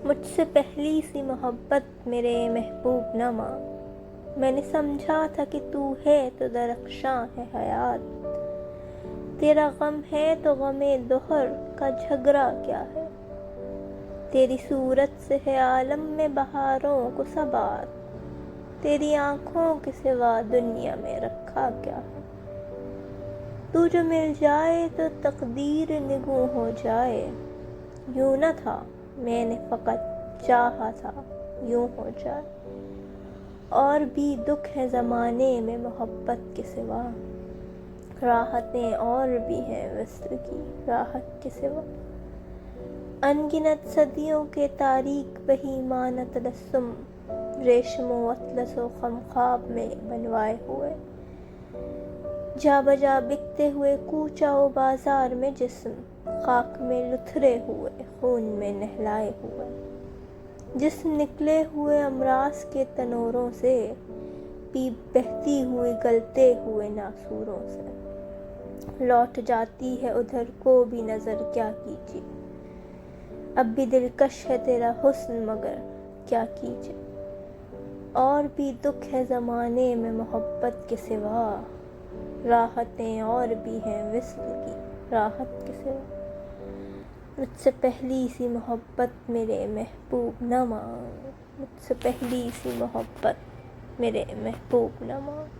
مجھ سے پہلی سی محبت میرے محبوب نہ مانگ، میں نے سمجھا تھا کہ تو ہے تو درخشاں ہے حیات، تیرا غم ہے تو غم دہر کا جھگڑا کیا ہے، تیری صورت سے ہے عالم میں بہاروں کو ثبات، تیری آنکھوں کے سوا دنیا میں رکھا کیا ہے، تو جو مل جائے تو تقدیر نگوں ہو جائے، یوں نہ تھا میں نے فقط چاہا تھا یوں ہو جائے، اور بھی دکھ ہے زمانے میں محبت کے سوا، راحتیں اور بھی ہیں وصل کی راحت کے سوا، ان گنت صدیوں کے تاریک بہیمانہ تبسم، ریشم و اطلس و خم خواب میں بنوائے ہوئے، جا بجا بکتے ہوئے کوچہ و بازار میں جسم، خاک میں لتھرے ہوئے خون میں نہلائے ہوئے، جسم نکلے ہوئے امراض کے تنوروں سے، پیپ بہتی ہوئی گلتے ہوئے ناسوروں سے، لوٹ جاتی ہے ادھر کو بھی نظر کیا کیجیے، اب بھی دلکش ہے تیرا حسن مگر کیا کیجیے، اور بھی دکھ ہے زمانے میں محبت کے سوا، راحتیں اور بھی ہیں وصل کی راحت کے سوا، مجھ سے پہلی سی محبت میرے محبوب نہ مانگ، مجھ سے پہلی سی محبت میرے محبوب نہ مانگ۔